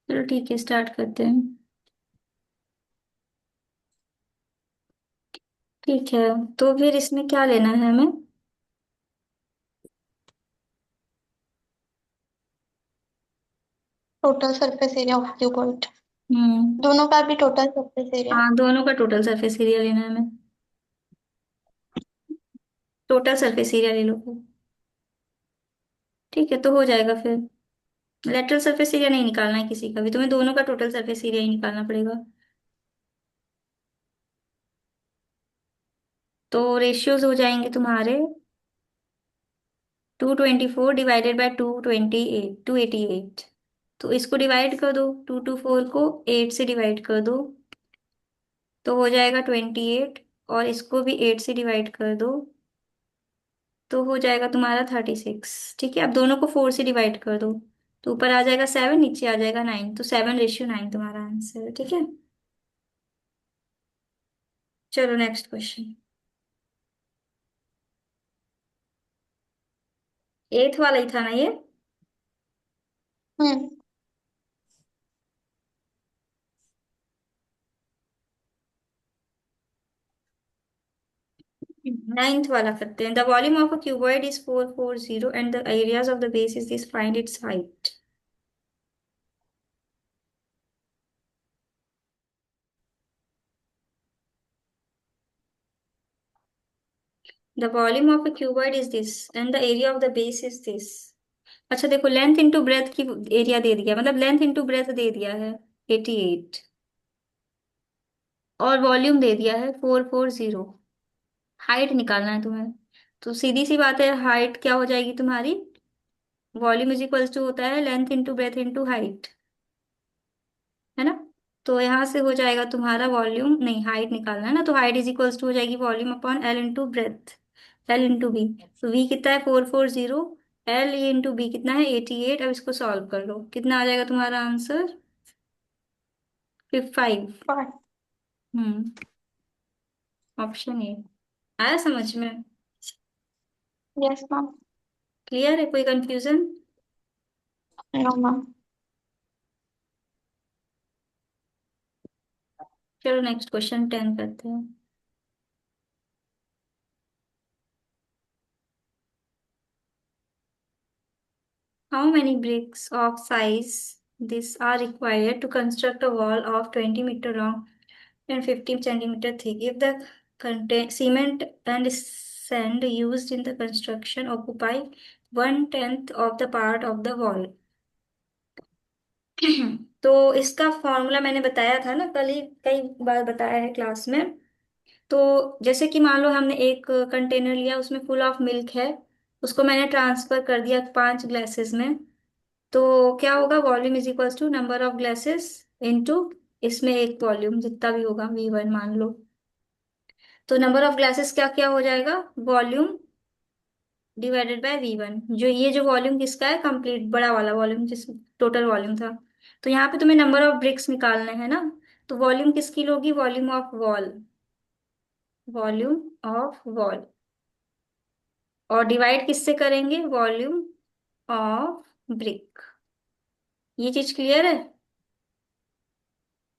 चलो ठीक है, स्टार्ट करते हैं। ठीक है, तो फिर इसमें क्या लेना है हमें? Total surface area of cuboid. Hmm. दोनों का भी टोटल सरफेस एरिया। हाँ, दोनों का टोटल सरफेस एरिया लेना है हमें। टोटल सरफेस एरिया ले लो फिर। ठीक है, तो हो जाएगा फिर। लेटरल सरफेस एरिया नहीं निकालना है किसी का भी, तुम्हें दोनों का टोटल सरफेस एरिया ही निकालना पड़ेगा। तो रेशियोज हो जाएंगे तुम्हारे 224 डिवाइडेड बाय 228, 288। तो इसको डिवाइड कर दो, 224 को 8 से डिवाइड कर दो, तो हो जाएगा 28। और इसको भी 8 से डिवाइड कर दो, तो हो जाएगा तुम्हारा 36। ठीक है, अब दोनों को 4 से डिवाइड कर दो, तो ऊपर आ जाएगा 7, नीचे आ जाएगा 9, तो 7:9 तुम्हारा आंसर है। ठीक है, चलो नेक्स्ट क्वेश्चन। एथ वाला ही था ना ये? हम्म। नाइन्थ वाला करते हैं। The volume of a cuboid is 440 and the areas of the base is this, find its height. The volume of a cuboid is this and the area of the base is this. अच्छा देखो, length into breadth की area दे दिया, मतलब length into breadth दे दिया है 88, और volume दे दिया है 440। हाइट निकालना है तुम्हें। तो सीधी सी बात है, हाइट क्या हो जाएगी तुम्हारी? वॉल्यूम इज इक्वल्स टू होता है length into breadth into height, है ना? तो यहाँ से हो जाएगा तुम्हारा वॉल्यूम, नहीं हाइट निकालना है ना, तो हाइट इज इक्वल्स टू हो जाएगी volume upon L into breadth, L into B. तो वी कितना है? 440। एल ये इंटू बी कितना है? 88। अब इसको सॉल्व कर लो, कितना आ जाएगा तुम्हारा आंसर? 5। Hmm, option A. आया समझ में? Yes ma'am. क्लियर है? कोई कंफ्यूजन? No ma'am. चलो नेक्स्ट क्वेश्चन 10 करते हैं। How many bricks of size this are required to construct a wall of 20-meter long and 15 centimeter thick if the cement and sand used in the construction occupy 1/10 of the part of the wall? तो इसका formula मैंने बताया था ना कल ही, कई बार बताया है क्लास में। तो जैसे कि मान लो हमने एक कंटेनर लिया, उसमें फुल ऑफ मिल्क है, उसको मैंने ट्रांसफर कर दिया 5 ग्लासेस में। तो क्या होगा? Volume is equals to number of glasses into इसमें एक वॉल्यूम जितना भी होगा, V1 मान लो। तो नंबर ऑफ ग्लासेस क्या क्या हो जाएगा? Volume divided by V1। जो ये जो वॉल्यूम किसका है? कंप्लीट बड़ा वाला वॉल्यूम, जिस टोटल वॉल्यूम था। तो यहाँ पे तुम्हें नंबर ऑफ ब्रिक्स निकालने हैं ना, तो वॉल्यूम किसकी लोगी? Volume of wall, volume of wall. और डिवाइड किससे करेंगे? Volume of brick. ये चीज क्लियर है?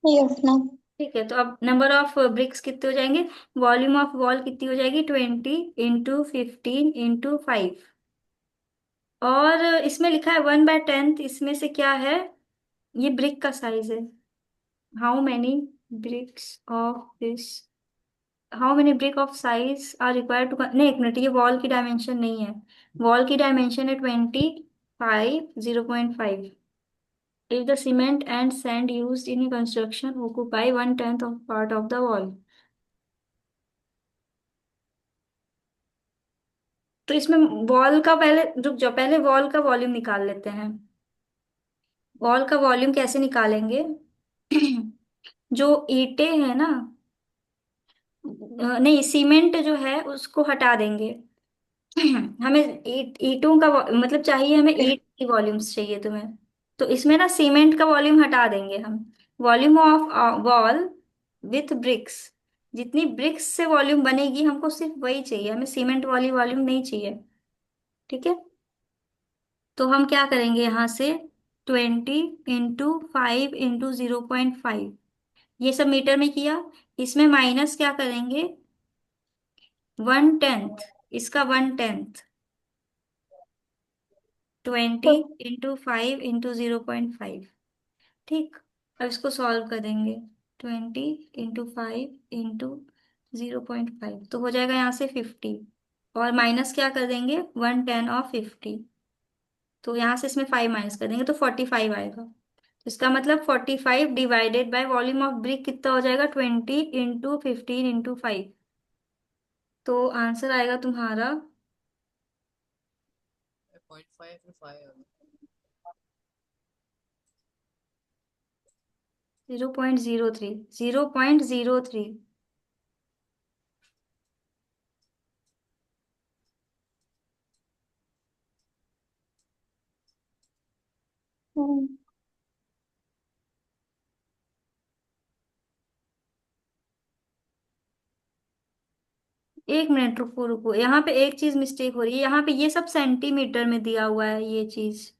Yes ma'am. ठीक है, तो अब नंबर ऑफ ब्रिक्स कितने हो जाएंगे? वॉल्यूम ऑफ वॉल कितनी हो जाएगी? 20 इंटू 15 इंटू 5। और इसमें लिखा है 1/10, इसमें से क्या है? ये ब्रिक का साइज है। How many bricks of this, how many brick of size are required to, नहीं एक मिनट, ये वॉल की डायमेंशन नहीं है। वॉल की डायमेंशन है 25, 0.5। If the cement and sand used in construction occupy 1/10 of part of the wall। तो इसमें वॉल का पहले रुक जाओ, पहले वॉल का वॉल्यूम निकाल लेते हैं। वॉल का वॉल्यूम कैसे निकालेंगे? जो ईंटें हैं ना, नहीं सीमेंट जो है उसको हटा देंगे। हमें ईंटों का मतलब चाहिए, हमें ईंट की वॉल्यूम्स चाहिए तुम्हें। तो इसमें ना सीमेंट का वॉल्यूम हटा देंगे हम। Volume of wall with bricks, जितनी ब्रिक्स से वॉल्यूम बनेगी हमको सिर्फ वही चाहिए, हमें सीमेंट वाली वॉल्यूम नहीं चाहिए। ठीक है, तो हम क्या करेंगे यहाँ से, 20 × 5 × 0.5, ये सब मीटर में किया। इसमें माइनस क्या करेंगे, 1/10, इसका 1/10, 20 × 5 × 0.5। ठीक, अब इसको सॉल्व करेंगे, 20 × 5 × 0.5 तो हो जाएगा यहाँ से 50, और माइनस क्या कर देंगे, 1/10 ऑफ 50, तो यहाँ से इसमें 5 माइनस कर देंगे तो 45 आएगा। तो इसका मतलब 45 divided by volume of brick कितना हो जाएगा, 20 × 15 × 5। तो आंसर आएगा तुम्हारा 0.03, 0.03। हम्म। 1 मिनट, रुको रुको, यहाँ पे एक चीज मिस्टेक हो रही है, यहाँ पे ये सब सेंटीमीटर में दिया हुआ है ये चीज,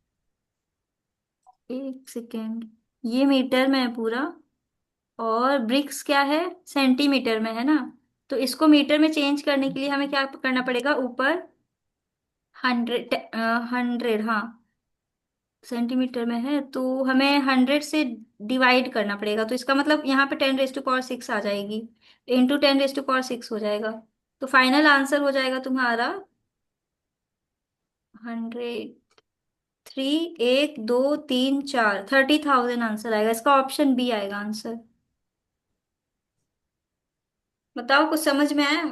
1 सेकेंड, ये मीटर में है पूरा, और ब्रिक्स क्या है, सेंटीमीटर में है ना। तो इसको मीटर में चेंज करने के लिए हमें क्या करना पड़ेगा, ऊपर 100, 100, हाँ, सेंटीमीटर में है तो हमें 100 से डिवाइड करना पड़ेगा, तो इसका मतलब यहाँ पे 10⁻6 आ जाएगी, इंटू 10⁻6 हो जाएगा। तो फाइनल आंसर हो जाएगा तुम्हारा 103, 1 2 3 4, 30,000 आंसर आएगा इसका, ऑप्शन बी आएगा आंसर। बताओ, कुछ समझ में आया,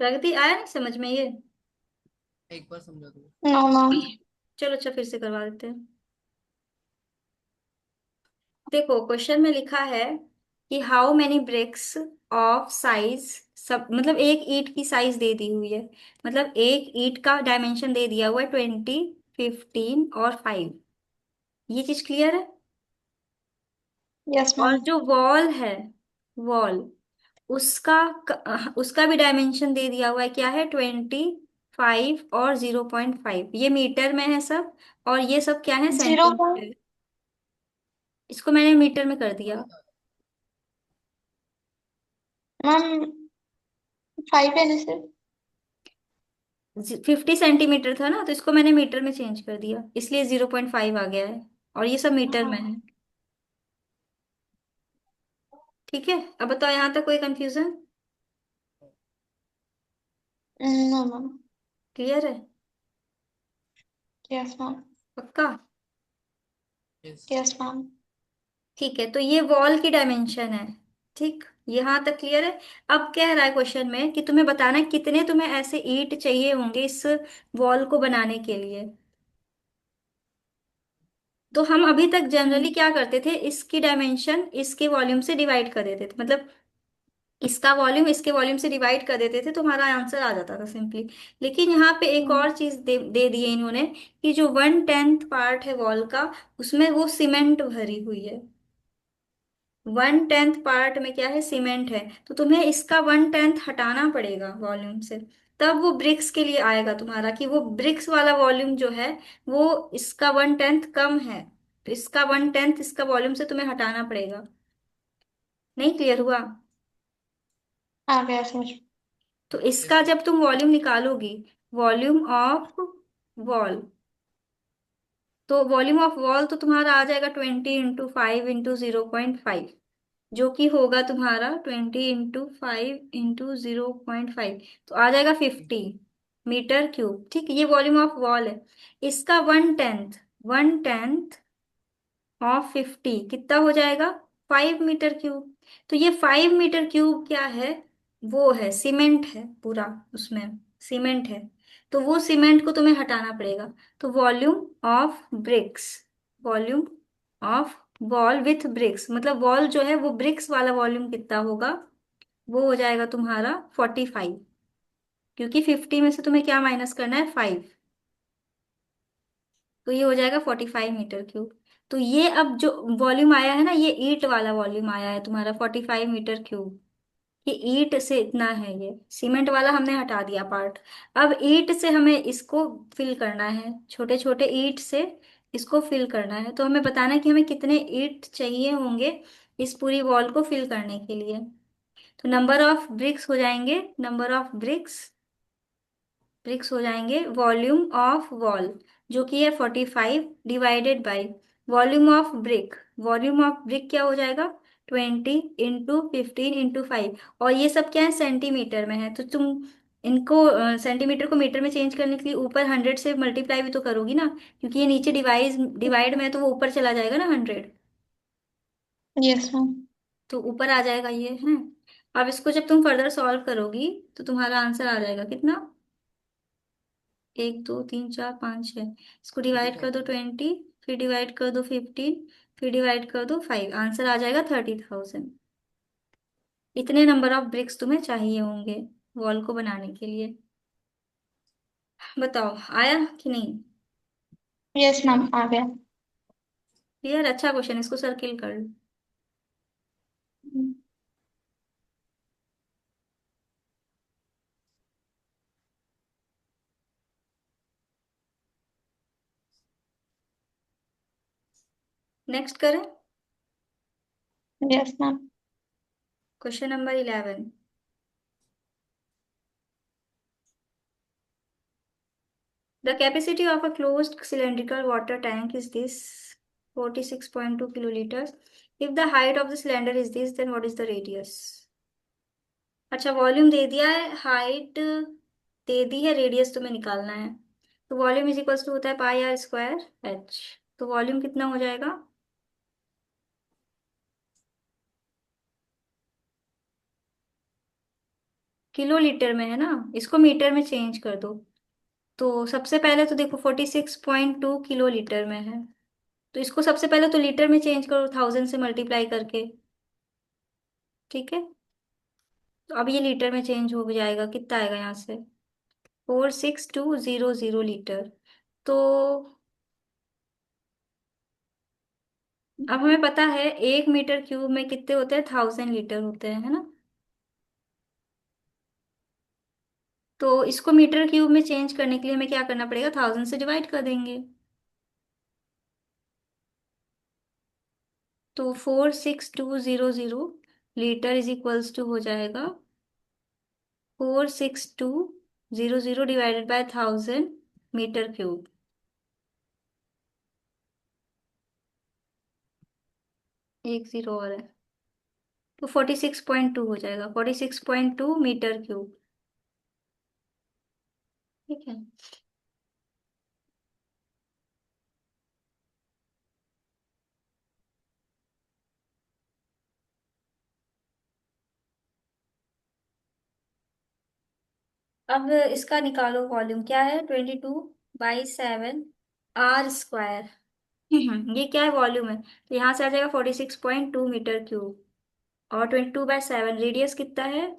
प्रगति आया नहीं समझ में ये। एक बार समझा दो। No ma'am. चलो अच्छा, फिर से करवा देते हैं। देखो क्वेश्चन में लिखा है कि how many bricks of size, सब मतलब एक ईंट की साइज दे दी हुई है, मतलब एक ईंट का डायमेंशन दे दिया हुआ है, 20 15 और 5, ये चीज क्लियर है। यस और मैम। जो वॉल है, वॉल, उसका उसका भी डायमेंशन दे दिया हुआ है, क्या है, 25 और 0.5, ये मीटर में है सब, और ये सब क्या है, 0 सेंटीमीटर। इसको मैंने मीटर में कर दिया। मैम 5 है जैसे। 50 सेंटीमीटर था ना, तो इसको मैंने मीटर में चेंज कर दिया, इसलिए 0.5 आ गया है, और ये सब मीटर में है। हाँ। ठीक है, अब बताओ यहाँ तक कोई कंफ्यूजन, नो मैम। क्लियर है, यस मैम। पक्का। यस। Yes ma'am. ठीक है, तो ये वॉल की डायमेंशन है। ठीक, यहाँ तक क्लियर है। अब कह रहा है क्वेश्चन में कि तुम्हें बताना है कितने तुम्हें ऐसे ईंट चाहिए होंगे इस वॉल को बनाने के लिए। तो हम अभी तक जनरली क्या करते थे, इसकी डायमेंशन इसके वॉल्यूम से डिवाइड कर देते थे, मतलब इसका वॉल्यूम इसके वॉल्यूम से डिवाइड कर देते थे तो हमारा आंसर आ जाता था सिंपली। लेकिन यहाँ पे एक और चीज दे दी है इन्होंने, कि जो 1/10 पार्ट है वॉल का, उसमें वो सीमेंट भरी हुई है। 1/10 पार्ट में क्या है, सीमेंट है, तो तुम्हें इसका 1/10 हटाना पड़ेगा वॉल्यूम से, तब वो ब्रिक्स के लिए आएगा तुम्हारा, कि वो ब्रिक्स वाला वॉल्यूम जो है वो इसका 1/10 कम है, तो इसका 1/10 इसका वॉल्यूम से तुम्हें हटाना पड़ेगा। नहीं क्लियर हुआ। आ गया समझ। तो यस इसका मैम। जब तुम वॉल्यूम निकालोगी, वॉल्यूम ऑफ वॉल, तो वॉल्यूम ऑफ वॉल तो तुम्हारा आ जाएगा 20 × 5 × 0.5, जो कि होगा तुम्हारा 20 × 5 × 0.5, तो आ जाएगा 50 मीटर क्यूब। ठीक, ये वॉल्यूम ऑफ वॉल है। इसका 1/10 कितना हो जाएगा, 5 मीटर क्यूब। तो ये 5 मीटर क्यूब क्या है, वो है सीमेंट है पूरा, उसमें सीमेंट है, तो वो सीमेंट को तुम्हें हटाना पड़ेगा। तो volume of bricks, volume of wall with bricks, मतलब वॉल जो है वो ब्रिक्स वाला वॉल्यूम कितना होगा, वो हो जाएगा तुम्हारा 45, क्योंकि 50 में से तुम्हें क्या माइनस करना है, 5, तो ये हो जाएगा 45 मीटर क्यूब। तो ये अब जो वॉल्यूम आया है ना, ये ईंट वाला वॉल्यूम आया है तुम्हारा 45 मीटर क्यूब। कि ईंट से इतना है, ये सीमेंट वाला हमने हटा दिया पार्ट। अब ईंट से हमें इसको फिल करना है, छोटे छोटे ईंट से इसको फिल करना है। तो हमें बताना है कि हमें कितने ईंट चाहिए होंगे इस पूरी वॉल को फिल करने के लिए। तो नंबर ऑफ ब्रिक्स हो जाएंगे, नंबर ऑफ ब्रिक्स, ब्रिक्स हो जाएंगे वॉल्यूम ऑफ वॉल, जो कि है 45 divided by volume of brick. Volume of brick क्या हो जाएगा, 20 इंटू 15 इंटू 5। और ये सब क्या है, सेंटीमीटर में है, तो तुम इनको सेंटीमीटर को मीटर में चेंज करने के लिए ऊपर 100 से मल्टीप्लाई भी तो करोगी ना, क्योंकि ये नीचे डिवाइड डिवाइड में है तो वो ऊपर चला जाएगा ना 100। Yes ma'am. तो ऊपर आ जाएगा ये है। अब इसको जब तुम फर्दर सॉल्व करोगी तो तुम्हारा आंसर आ जाएगा कितना, 1 2 3 4 5 6। इसको थर्टी डिवाइड कर दो थाउजेंड 20, फिर डिवाइड कर दो 15, फिर डिवाइड कर दो 5, आंसर आ जाएगा 30,000। इतने नंबर ऑफ ब्रिक्स तुम्हें चाहिए होंगे वॉल को बनाने के लिए। बताओ आया कि नहीं। यस मैम, आ गया। यार अच्छा क्वेश्चन, इसको सर्किल कर लो। नेक्स्ट करें। Yes ma'am. Question number 11। The capacity of a closed cylindrical water tank is this, 46.2 kiloliters. If the height of the cylinder is this, then what is the radius? अच्छा, volume दे दिया है, height दे दी है, radius तुम्हें निकालना है। तो volume is equals to होता है पाई आर स्क्वायर एच। तो वॉल्यूम कितना हो जाएगा, किलो लीटर में है ना, इसको मीटर में चेंज कर दो। तो सबसे पहले तो देखो 46.2 किलो लीटर में है, तो इसको सबसे पहले तो लीटर में चेंज करो 1000 से मल्टीप्लाई करके। ठीक है, तो अब ये लीटर में चेंज हो जाएगा, कितना आएगा यहाँ से, 46200 लीटर। तो अब हमें पता है 1 मीटर क्यूब में कितने होते हैं, 1000 लीटर होते हैं, है ना। तो इसको मीटर क्यूब में चेंज करने के लिए हमें क्या करना पड़ेगा, 1000 से डिवाइड कर देंगे। तो 46200 लीटर इज इक्वल्स टू हो जाएगा 46200 डिवाइडेड बाय 1000 मीटर क्यूब। एक जीरो और है, तो 46.2 हो जाएगा, 46.2 मीटर क्यूब। ठीक है। अब इसका निकालो, वॉल्यूम क्या है, 22/7 आर स्क्वायर। ये क्या है, वॉल्यूम है, तो यहाँ से आ जाएगा 46.2 मीटर क्यूब। और 22/7 रेडियस कितना है,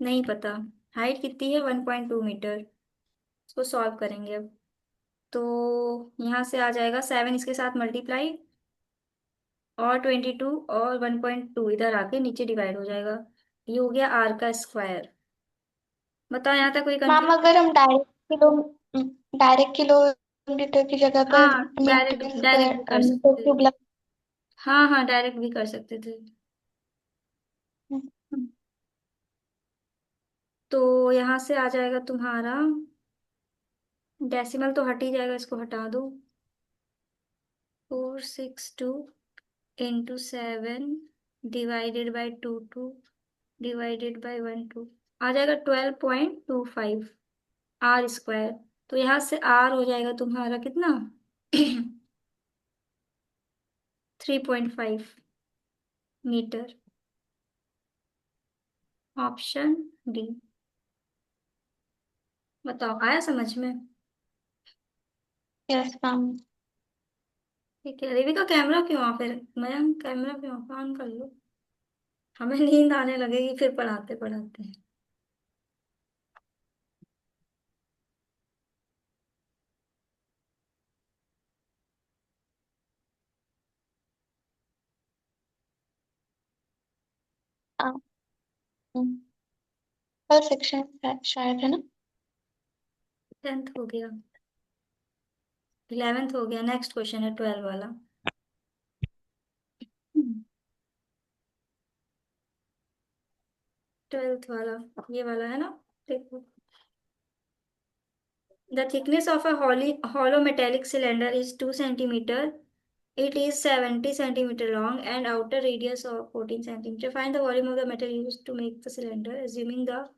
नहीं पता। हाइट कितनी है, 1.2 मीटर। इसको सॉल्व करेंगे अब। तो यहाँ से आ जाएगा 7 इसके साथ मल्टीप्लाई, और 22 और 1.2 इधर आके नीचे डिवाइड हो जाएगा। ये हो गया आर का स्क्वायर। बताओ यहाँ तक कोई मैम, कंफ्यूजन। अगर हम डायरेक्ट किलोमीटर की जगह पर हाँ, डायरेक्ट मीटर डायरेक्ट भी स्क्वायर कर मीटर सकते थे। क्यूब लग। हाँ हाँ, डायरेक्ट भी कर सकते थे। तो यहाँ से आ जाएगा तुम्हारा, डेसिमल तो हट ही जाएगा, इसको हटा दो। 462 into 7 divided by 2 divided by 1 2 आ जाएगा 12.25 आर स्क्वायर। तो यहाँ से आर हो जाएगा तुम्हारा कितना, 3.5 मीटर। Option D. बताओ आया समझ में। Yes ma'am. ठीक है, रेवी का कैमरा क्यों ऑफ है, मयंक कैमरा क्यों ऑन कर लो, हमें नींद आने लगेगी फिर पढ़ाते पढ़ाते। पर सेक्शन शायद, है ना? 10th हो गया, 11th हो गया, नेक्स्ट क्वेश्चन है 12 वाला। 12th वाला ये वाला है ना, देखो। The thickness of a hollow metallic cylinder is 2 centimeter. It is 70 centimeter long and outer radius of 14 centimeter. Find the volume of the metal used to make the cylinder, assuming the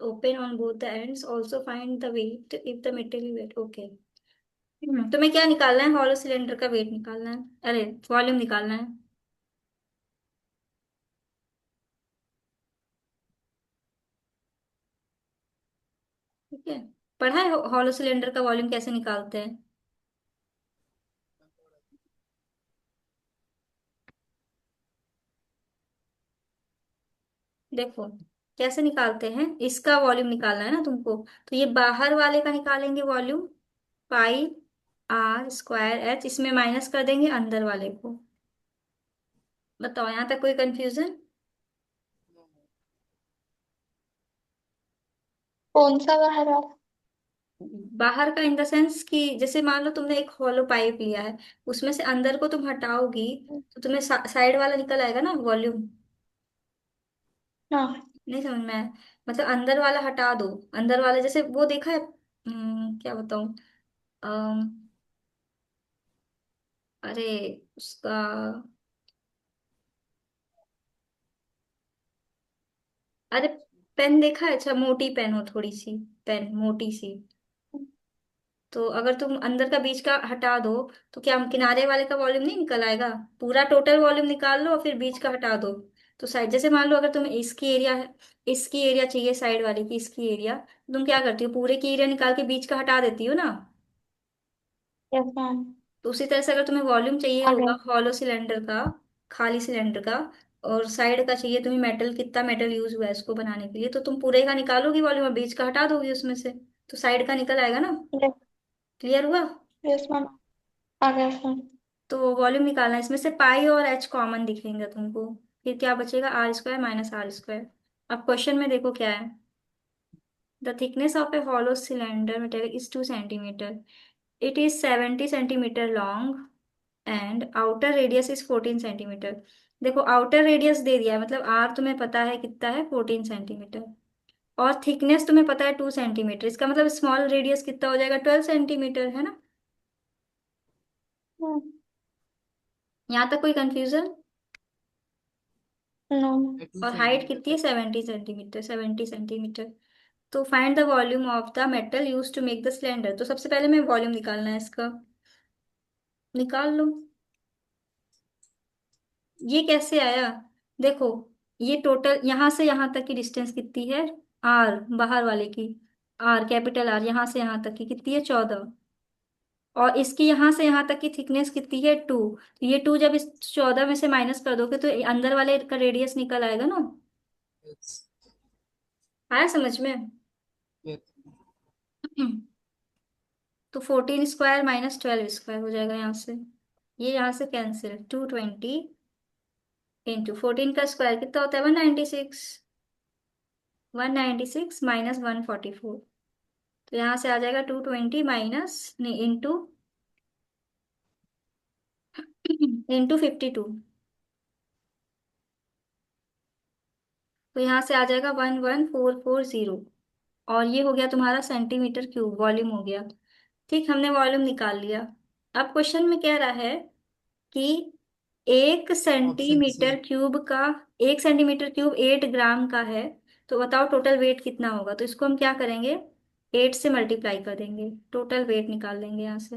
open on both the ends. Also find the weight if the metal is weight. Okay. तुम्हें क्या निकालना है? Hollow cylinder का wait निकालना है, अरे volume निकालना है। ठीक है, पढ़ा है हॉलो सिलेंडर का वॉल्यूम कैसे निकालते हैं? देखो कैसे निकालते हैं, इसका वॉल्यूम निकालना है ना तुमको। तो ये बाहर वाले का निकालेंगे volume, pi R square H, इसमें माइनस कर देंगे अंदर वाले को। बताओ यहाँ तक कोई कंफ्यूजन? कौन सा बाहर वाला? बाहर का इन द सेंस कि जैसे मान लो तुमने एक हॉलो पाइप लिया है, उसमें से अंदर को तुम हटाओगी तो तुम्हें साइड वाला निकल आएगा ना वॉल्यूम। हाँ। नहीं समझ में आया? मतलब अंदर वाला हटा दो, अंदर वाले जैसे वो देखा है, क्या बताऊं, अरे उसका, अरे पेन देखा है, अच्छा मोटी पेन हो थोड़ी सी, पेन मोटी सी, तो अगर तुम अंदर का बीच का हटा दो तो क्या किनारे वाले का वॉल्यूम नहीं निकल आएगा? पूरा टोटल वॉल्यूम निकाल लो और फिर बीच का हटा दो। तो साइड जैसे मान लो अगर तुम्हें इसकी एरिया चाहिए, साइड वाले की इसकी एरिया, तो तुम क्या करती हो, पूरे की एरिया निकाल के बीच का हटा देती हो ना। Yes ma'am. तो उसी तरह से अगर तुम्हें वॉल्यूम चाहिए आ होगा गया। हॉलो सिलेंडर का, खाली सिलेंडर का, और साइड का चाहिए तुम्हें मेटल, कितना मेटल यूज हुआ है इसको बनाने के लिए, तो तुम पूरे का निकालोगी वॉल्यूम और बीच का हटा दोगी उसमें से, तो साइड का निकल आएगा ना। यस। क्लियर हुआ? Yes ma'am. आ गया मैम। तो वॉल्यूम निकालना है, इसमें से पाई और एच कॉमन दिखेंगे तुमको, फिर क्या बचेगा, R square minus R square. अब क्वेश्चन में देखो क्या है। The thickness of a hollow cylinder material is 2 centimeter. It is 70 centimeter long and outer radius is 14 centimeter। देखो आउटर रेडियस दे दिया है, मतलब आर तुम्हें पता है कितना है, 14 centimeter, और थिकनेस तुम्हें पता है 2 centimeter, इसका मतलब स्मॉल रेडियस कितना हो जाएगा, 12 centimeter, है ना। यहाँ तक कोई कंफ्यूजन? नो। टू और हाइट सेंटीमीटर कितनी है, 70 centimeter, 70 centimeter। तो find the volume of the metal use to make the cylinder. तो सबसे पहले मैं वॉल्यूम निकालना है इसका, निकाल लो। ये कैसे आया, देखो ये टोटल यहाँ से यहाँ तक की डिस्टेंस कितनी है, आर बाहर वाले की, आर कैपिटल आर, यहाँ से यहाँ तक की कितनी है, 14, और इसकी यहाँ से यहाँ तक की थिकनेस कितनी है, 2। ये 2 जब इस 14 में से माइनस कर दोगे तो अंदर वाले का रेडियस निकल आएगा ना। यस आया समझ में? यस। तो 14 स्क्वायर माइनस 12 स्क्वायर हो जाएगा यहाँ से, ये यहाँ से कैंसिल, 220 इंटू 14 का स्क्वायर कितना होता है, 196, 196 माइनस 144, तो यहाँ से आ जाएगा 220 माइनस, नहीं इंटू, इंटू 52, तो यहाँ से आ जाएगा 11440, और ये हो गया तुम्हारा सेंटीमीटर क्यूब, वॉल्यूम हो गया। ठीक, हमने वॉल्यूम निकाल लिया। अब क्वेश्चन में कह रहा है कि एक ऑप्शन सी। सेंटीमीटर क्यूब का 1 सेंटीमीटर क्यूब 8 ग्राम का है, तो बताओ टोटल वेट कितना होगा। तो इसको हम क्या करेंगे, 8 से मल्टीप्लाई कर देंगे, टोटल वेट निकाल लेंगे यहाँ से।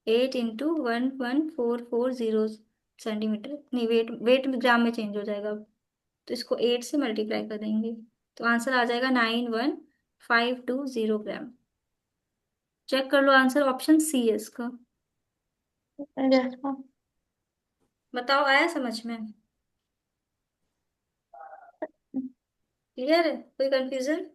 8 इंटू 11440 नहीं, वेट वेट ग्राम में चेंज हो जाएगा अब। तो इसको 8 से मल्टीप्लाई कर देंगे, तो आंसर आ जाएगा 91520 ग्राम। चेक कर लो आंसर, ऑप्शन सी है इसका। Yes ma'am. बताओ आया समझ में? क्लियर है, कोई कंफ्यूजन?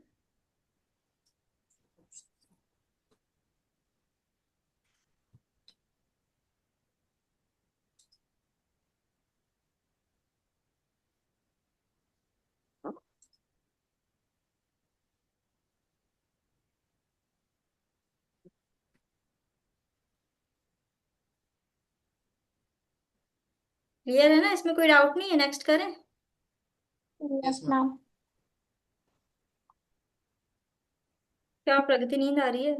क्लियर है ना, इसमें कोई डाउट नहीं है? नेक्स्ट करें? Yes yes ma'am. मैम। क्या प्रगति, नींद आ रही है?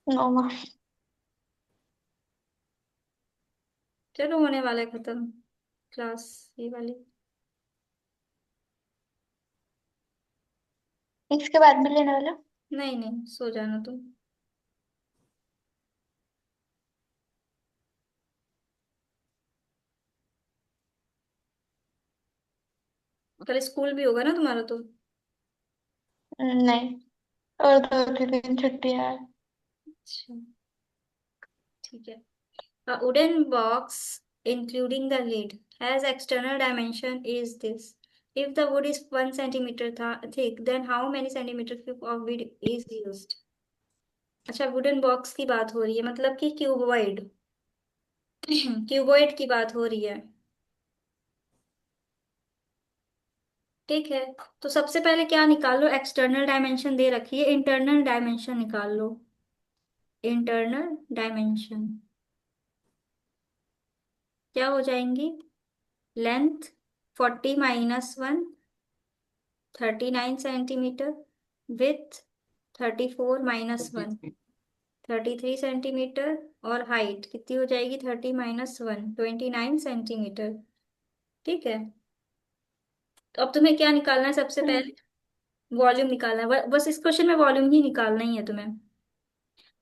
No ma'am. चलो होने वाला है खत्म क्लास, ये वाली। इसके बाद भी लेने वाला? नहीं नहीं, सो जाना तुम। कल स्कूल भी होगा ना तुम्हारा तो? नहीं, और 2 3 दिन छुट्टी है। अच्छा, ठीक है। A wooden box, including the lid, has external dimension is this. If the wood is 1 centimeter thick, then how many centimeter cube of wood is used? अच्छा, वुडन बॉक्स की बात हो रही है, मतलब कि क्यूबॉइड। क्यूबॉइड की बात हो रही है। ठीक है, तो सबसे पहले क्या निकाल लो? एक्सटर्नल डायमेंशन दे रखी है, इंटरनल डायमेंशन निकाल लो। इंटरनल डायमेंशन क्या हो जाएंगी? Length 40 - 1, 39 centimetre. विथ 34 - 1, 23। 33 सेंटीमीटर। और हाइट कितनी हो जाएगी? 30 - 1, 29 सेंटीमीटर। ठीक है, तो अब तुम्हें क्या निकालना है सबसे हम्म। पहले? वॉल्यूम निकालना है, बस इस क्वेश्चन में वॉल्यूम ही निकालना ही है तुम्हें।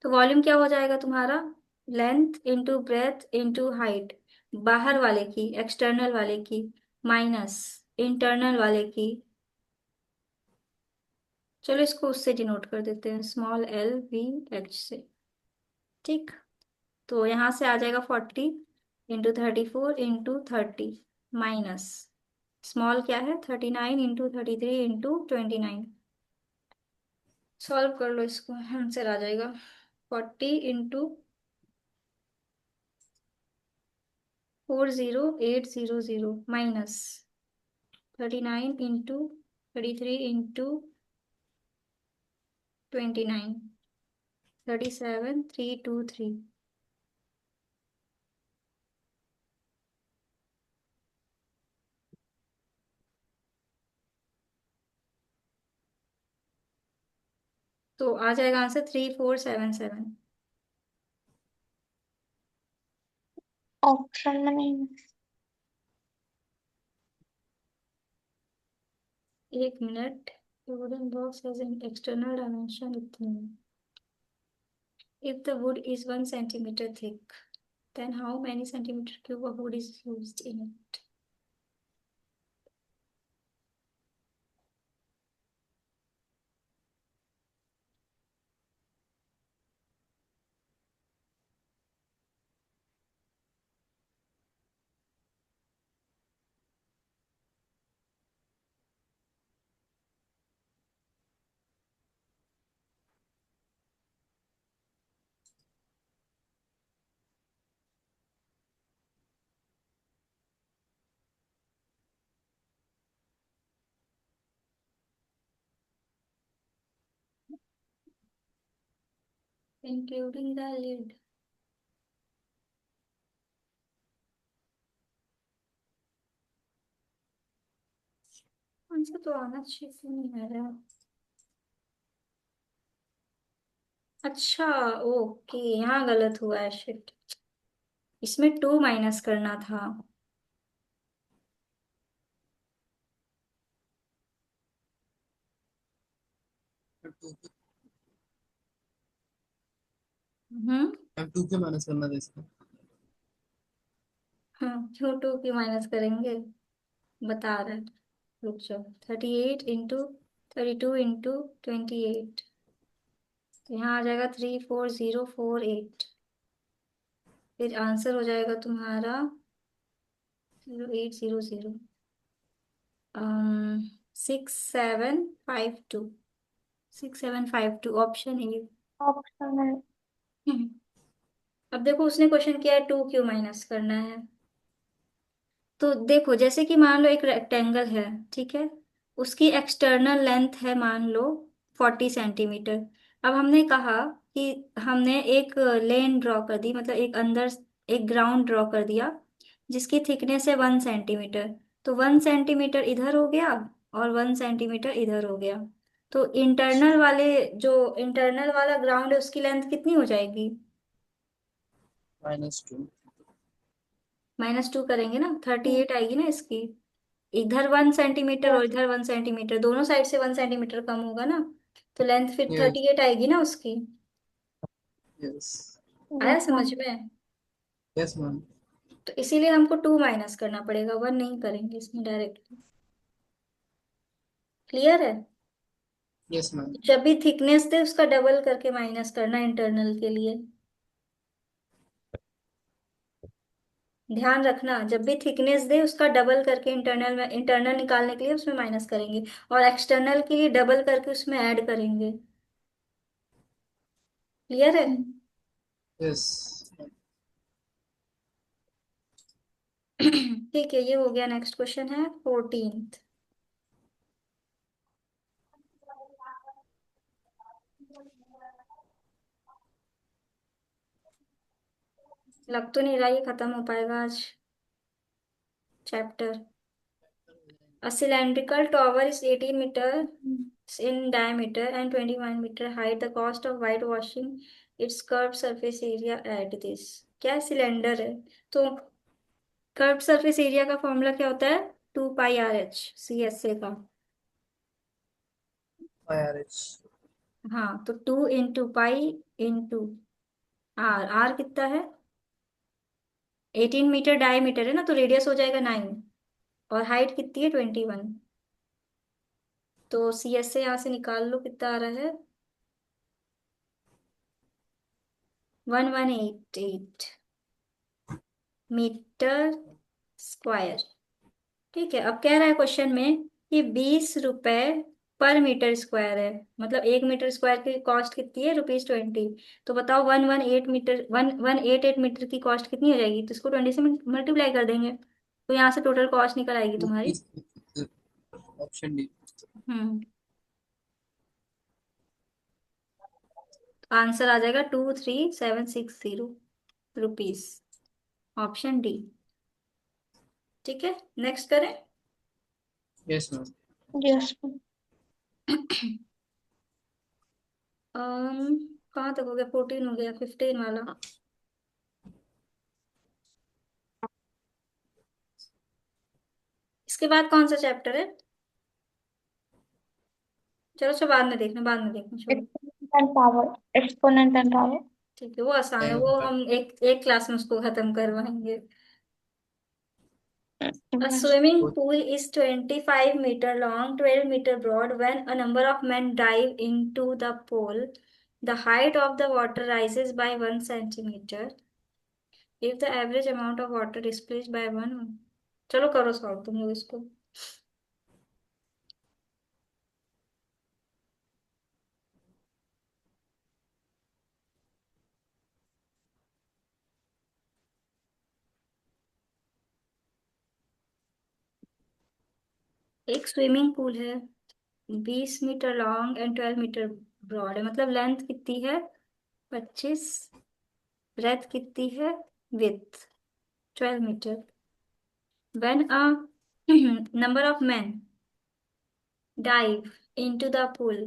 तो वॉल्यूम क्या हो जाएगा तुम्हारा? Length into breadth into height, बाहर वाले की, एक्सटर्नल वाले की, माइनस इंटरनल वाले की। चलो इसको उससे डिनोट कर देते हैं, स्मॉल LVH से। ठीक, तो यहाँ से आ जाएगा 40 × 34 × 30 माइनस स्मॉल क्या है? 39 × 33 × 29। सॉल्व कर लो इसको, आंसर आ जाएगा 40 × 40800 माइनस 39 × 33 × 29, 37,323। तो आ जाएगा आंसर 3477। ऑप्शन में नहीं। एक minute. Wooden box has an external dimension इतनी। If the wood is 1 centimeter thick, then how many centimeter cube of wood is used in it? Including the lid. Answer तो आना चाहिए, क्यों नहीं आ रहा? अच्छा, ओके, यहाँ गलत हुआ है, शिट। इसमें 2 माइनस करना था। हम्म। मैम 2 के माइनस करना था इसका। हाँ, क्यों 2 की माइनस करेंगे? बता रहे हैं। रुक जाओ, 38 × 32 × 28। तो यहाँ आ जाएगा 34048। फिर आंसर हो जाएगा तुम्हारा 0800, 6752। 6752, ऑप्शन ए। ऑप्शन में। अब देखो, उसने क्वेश्चन किया है 2 क्यों माइनस करना है। तो देखो, जैसे कि मान लो एक रेक्टेंगल है, ठीक है, उसकी एक्सटर्नल लेंथ है मान लो 40 सेंटीमीटर। अब हमने कहा कि हमने एक लेन ड्रॉ कर दी, मतलब एक अंदर एक ग्राउंड ड्रॉ कर दिया जिसकी थिकनेस है 1 सेंटीमीटर। तो 1 सेंटीमीटर इधर हो गया और 1 सेंटीमीटर इधर हो गया। तो इंटरनल वाला ग्राउंड है उसकी लेंथ कितनी हो जाएगी? -2। -2 करेंगे ना, 38 आएगी ना इसकी। इधर 1 सेंटीमीटर और यस। इधर 1 सेंटीमीटर, दोनों साइड से 1 सेंटीमीटर कम होगा ना। तो लेंथ फिर यस। 38 आएगी ना उसकी। यस। आया यस समझ मैम। में? Yes ma'am. तो इसीलिए हमको 2 माइनस करना पड़ेगा, 1 नहीं करेंगे इसमें डायरेक्टली। क्लियर है? Yes ma'am. जब भी थिकनेस दे उसका डबल करके माइनस करना इंटरनल के लिए। ध्यान रखना, जब भी थिकनेस दे उसका डबल करके इंटरनल में, इंटरनल निकालने के लिए उसमें माइनस करेंगे, और एक्सटर्नल के लिए डबल करके उसमें ऐड करेंगे। क्लियर है? यस। ठीक है, ये हो गया। नेक्स्ट क्वेश्चन है 14th। लग तो नहीं रहा ये खत्म हो पाएगा आज chapter. A cylindrical tower is 18 meters in diameter and 21 meter height. The cost of whitewashing its curved surface area at this. क्या सिलेंडर है? तो कर्व्ड सरफेस एरिया का फॉर्मूला क्या होता है? 2πRH, CSA का। IRH। हाँ, तो 2 × पाई इंटू आर। आर कितना है? 18 मीटर डायमीटर है ना, तो रेडियस हो जाएगा 9। और हाइट कितनी है? 21। तो CSA यहाँ से निकाल लो, कितना आ रहा है? 1188 मीटर स्क्वायर। ठीक है, अब कह रहा है क्वेश्चन में कि 20 रुपए पर मीटर स्क्वायर है। मतलब 1 मीटर स्क्वायर की कॉस्ट कितनी है? ₹20। तो बताओ 118 मीटर की कॉस्ट कितनी हो जाएगी? तो इसको 20 से मल्टीप्लाई कर देंगे, तो यहाँ से टोटल कॉस्ट निकल आएगी तुम्हारी। Rupees. Option D. Hmm. Answer आ जाएगा 23760 रुपीज। Option D. ठीक है, नेक्स्ट करें। Yes ma'am. यस। कहाँ तक हो गया? 14 हो गया, 15 वाला। इसके बाद कौन सा चैप्टर है? चलो अच्छा, बाद में देखना, छोड़ो। Exponent and power. Exponent and power. ठीक है, वो आसान है, वो हम एक एक क्लास में उसको खत्म करवाएंगे। A swimming pool is 25 meter long, 12 meter broad. When a number of men dive into the pool, the height of the water rises by 1 centimeter. If the average amount of water displaced by one, चलो करो solve तुम लोग इसको। एक swimming pool है, 20 metre long and 12 metre broad है। मतलब length कितनी है? 25। ब्रेथ कितनी है? With 12 metre. When a number of men dive into the pool,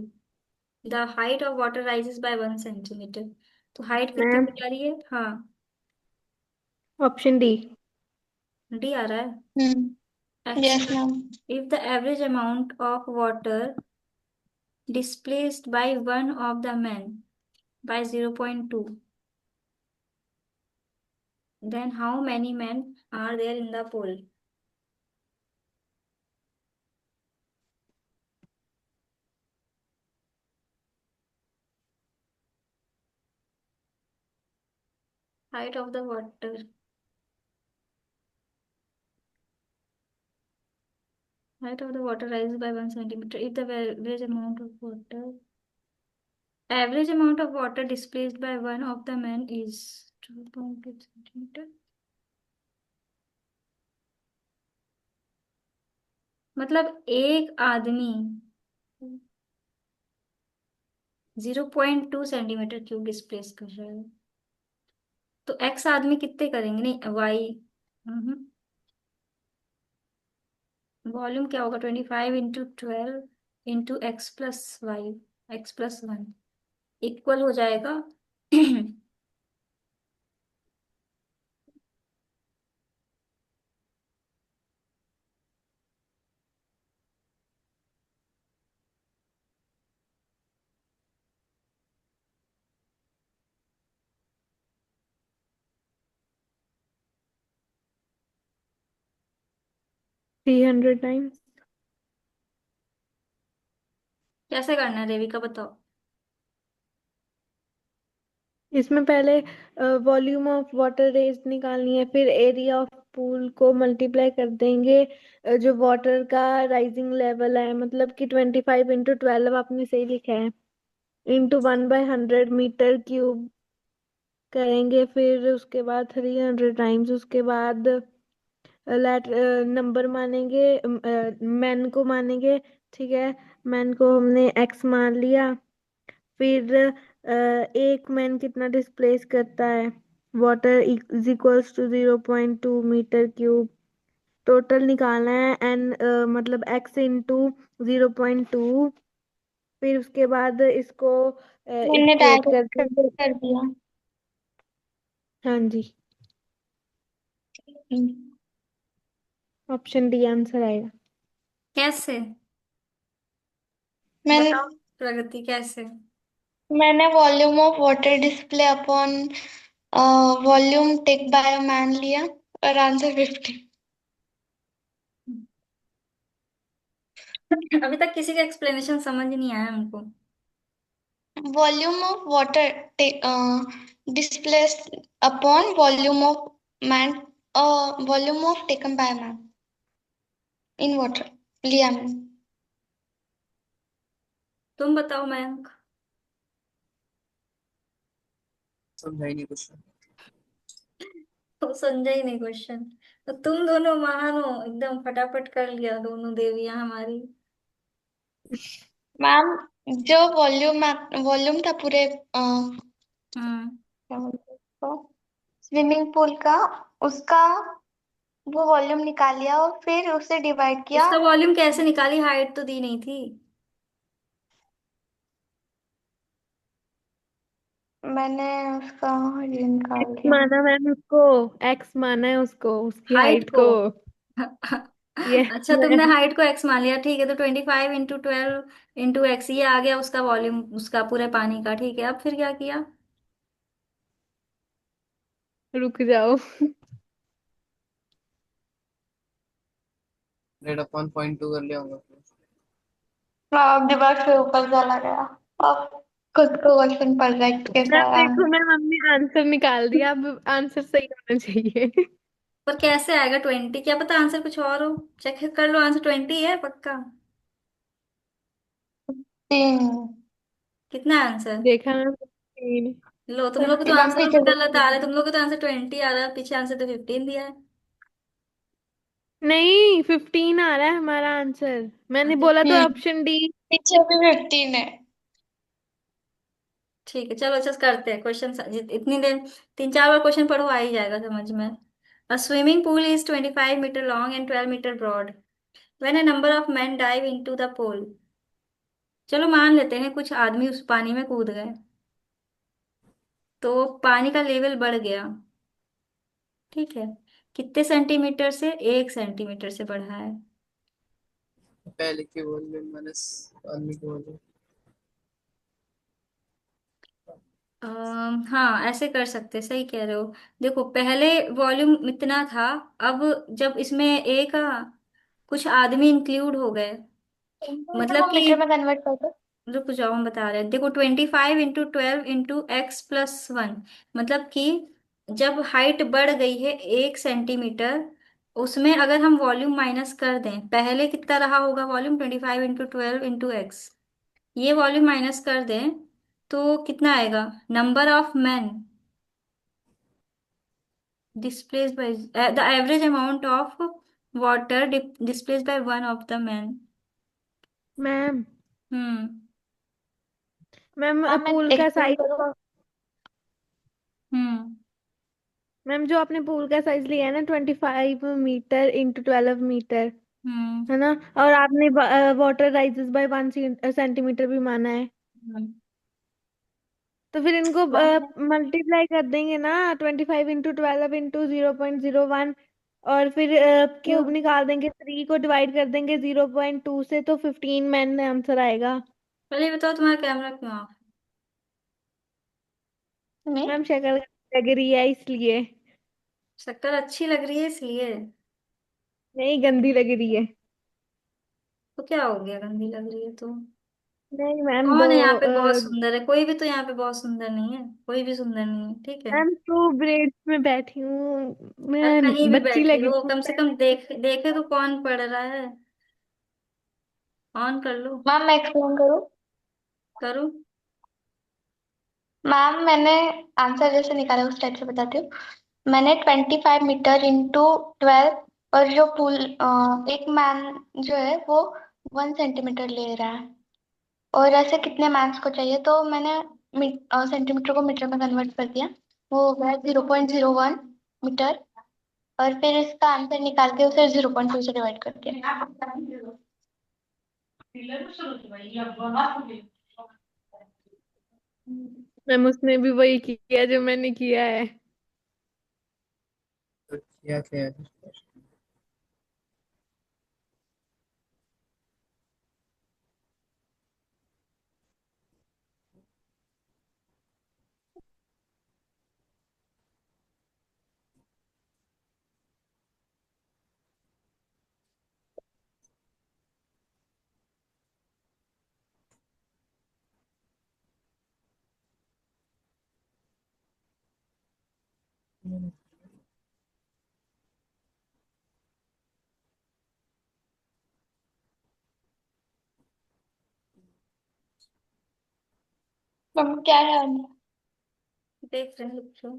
the height of water rises by 1 centimeter. तो हाइट कितनी मैम, हो जा रही है? हाँ, ऑप्शन डी। डी आ रहा है। Yes action. Ma'am. If the average amount of water displaced by one of the men by 0.2, then how many men are there in the pool? Height of the water. Height of the water rises by 1 centimeter. If the average amount of water displaced by one of the men is 2.2 centimeter. मतलब एक आदमी 0.2 centimetre cube displace कर रहा है। तो x आदमी कितने करेंगे? नहीं, वाई। वॉल्यूम क्या होगा? 25 × 12 × x+y, x+1 इक्वल हो जाएगा। 300 टाइम्स। कैसे करना है देविका, बताओ। इसमें पहले वॉल्यूम ऑफ वाटर रेज निकालनी है, फिर एरिया ऑफ पूल को मल्टीप्लाई कर देंगे। जो वाटर का राइजिंग लेवल है, मतलब कि 25 × 12 आपने सही लिखा है, इंटू 1/100 मीटर क्यूब करेंगे। फिर उसके बाद 300 टाइम्स, उसके बाद लेट नंबर मानेंगे, मैन को मानेंगे। ठीक है, मैन को हमने एक्स मान लिया। फिर एक मैन कितना डिस्प्लेस करता है, water is equals to 0.2 metre cube. Total निकालना है एन, मतलब एक्स इंटू 0.2। फिर उसके बाद इसको मैंने इक्वेट डायरेक्ट कर देंगे। कर दिया। हाँ जी, हम्म। ऑप्शन डी आंसर आएगा। कैसे? मैंने बताओ प्रगति, कैसे? मैंने volume of water display upon volume take by man लिया और आंसर 50। अभी तक किसी का एक्सप्लेनेशन समझ नहीं आया हमको। Volume of water displaced upon volume of man volume of taken by man in water लिया मैंने। तुम बताओ मयंक। समझा ही नहीं कुछ। तो समझा ही नहीं क्वेश्चन। तो तुम दोनों महान हो, एकदम फटाफट कर लिया दोनों देवियां हमारी। मैम, जो वॉल्यूम था पूरे हम्म। क्या बोलते हैं उसको, स्विमिंग पूल का, उसका वो वॉल्यूम निकाल लिया और फिर उसे डिवाइड किया। उसका वॉल्यूम कैसे निकाली? हाइट तो दी नहीं थी। मैंने उसका ये निकाल एक्स दिया। माना मैम उसको, एक्स माना है उसको, उसकी हाइट हाइट को? को। यस अच्छा, तुमने मैम। हाइट को एक्स मान लिया, ठीक है। तो 25 × 12 × x ये आ गया उसका वॉल्यूम, उसका पूरे पानी का। ठीक है, अब फिर क्या किया? रुक जाओ। रेड अपॉन 0.2 कर लिया होगा। अब दिमाग से ऊपर चला गया। अब खुद को क्वेश्चन परफेक्ट के मैम साथ देखो मैम, हमने आंसर निकाल दिया, अब आंसर सही होना चाहिए। पर कैसे आएगा 20? क्या पता आंसर कुछ और हो। चेक कर लो, आंसर 20 है पक्का। तीन। कितना है आंसर? देखा मैम, 15। लो, तुम लोग को तो 50 मैम आंसर पीछे भी गलत आ रहा है। देखिए। तुम लोग को तो आंसर 20 आ रहा है, पीछे आंसर तो 15 दिया है। नहीं, 15 आ रहा है हमारा आंसर, मैंने बोला तो हम्म, ऑप्शन डी। पीछे भी 15 है। ठीक है, चलो अच्छा करते हैं क्वेश्चन। इतनी देर 3 4 बार क्वेश्चन पढ़ो, आ ही जाएगा समझ में। A swimming pool is 25 meter long and 12 meter broad. When a number of men dive into the pool, चलो मान लेते हैं कुछ आदमी उस पानी में कूद गए, तो पानी का लेवल बढ़ गया। ठीक है, कितने सेंटीमीटर से? 1 सेंटीमीटर से बढ़ा है। पहले की वॉल्यूम माइनस आदमी की वॉल्यूम। हाँ, ऐसे कर सकते, सही कह रहे हो। देखो, पहले वॉल्यूम इतना था, अब जब इसमें एक कुछ आदमी इंक्लूड हो गए, वो मतलब कि, मीटर में कन्वर्ट कर दो। रुक जाओ हम बता रहे हैं। देखो, 25 × 12 × x+1, मतलब कि जब हाइट बढ़ गई है 1 सेंटीमीटर, उसमें अगर हम वॉल्यूम माइनस कर दें, पहले कितना रहा होगा वॉल्यूम? 25 × 12 × x, ये वॉल्यूम माइनस कर दें तो कितना आएगा? Number of man displaced by the average amount of water displaced by one of the men. Ma'am, hmm. Ma'am ma'am मैं पूल का एक्सप्लेन करूँ। साइज, हम्म। मैम जो आपने पूल का साइज लिया है ना, 25 मीटर इंटू 12 मीटर, हम्म। है ना। और आपने वाटर राइजेस बाय 1 सेंटीमीटर भी माना है। हम्म। तो फिर इनको हाँ। मल्टीप्लाई कर देंगे ना, 25 × 12 × 0.01। और फिर क्यूब निकाल देंगे, 3 को डिवाइड कर देंगे 0.2 से, तो 15 मैन आंसर आएगा। पहले ये बताओ तुम्हारा कैमरा क्यों ऑफ? में मैम शक्ल लग रही है इसलिए। शक्ल अच्छी लग रही है इसलिए? नहीं, गंदी लग रही है। तो क्या हो गया, गंदी लग रही है तो? नहीं मैम, दो कौन है यहाँ पे बहुत सुंदर है? कोई भी तो यहाँ पे बहुत सुंदर नहीं है, कोई भी सुंदर नहीं है, ठीक है। मैम 2 ब्रेड्स में बैठी हूँ यार कहीं मैं, भी बच्ची बैठी लग रही हो, हूँ। कम से कम देख देखे तो कौन पढ़ रहा है। ऑन कर लो। मैम मैं एक्सप्लेन करूँ। करो। मैम मैंने आंसर जैसे निकाला उस टाइप से बताती हूँ। मैंने 25 मीटर इंटू 12, और जो पुल एक मैन जो है वो 1 सेंटीमीटर ले रहा है। और ऐसे कितने मैन्स को चाहिए, तो मैंने सेंटीमीटर को मीटर में कन्वर्ट कर दिया। वो हो गया 0.01 मीटर। और फिर इसका आंसर निकाल के उसे 0.2 से डिवाइड कर दिया। मैम उसने भी वही किया जो मैंने किया है। तो किया क्या है? मैम क्या है आंसर? देख रहे हो बच्चों?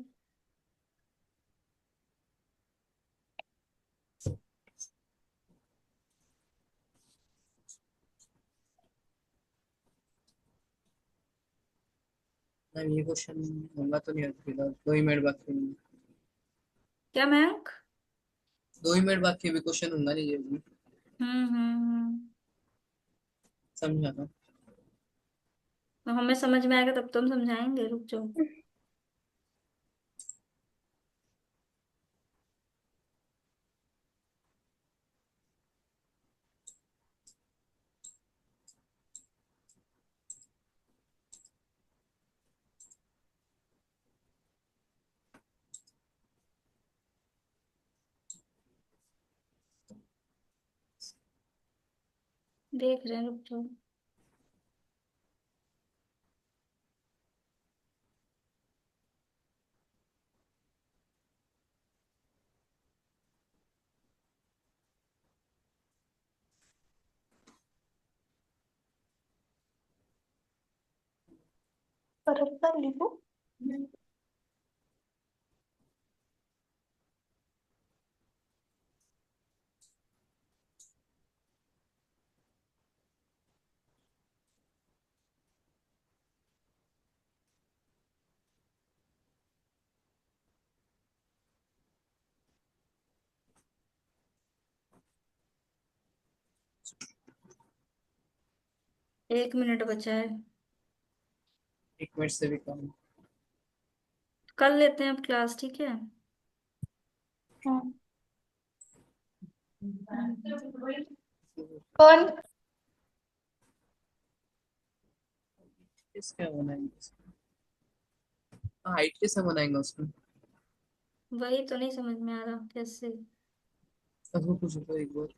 मैम ये क्वेश्चन होगा तो नहीं होगा फिलहाल, 2 ही मिनट बाकी हैं। क्या मयंक? 2 ही मिनट बाकी है, अभी क्वेश्चन होगा नहीं ये भी। समझा ना? तो हमें समझ में आएगा तब तो हम समझाएंगे, रुक जाओ। देख रहे हैं, रुक जाओ। बराबर लिखो। 1 मिनट बचा है। 1 मिनट से भी कम। कर लेते हैं अब क्लास, ठीक है। हाँ। कौन? इसका बनाएंगे, हाइट कैसे बनाएंगे उसमें? वही तो नहीं समझ में आ रहा कैसे। अब वो कुछ तो एक बार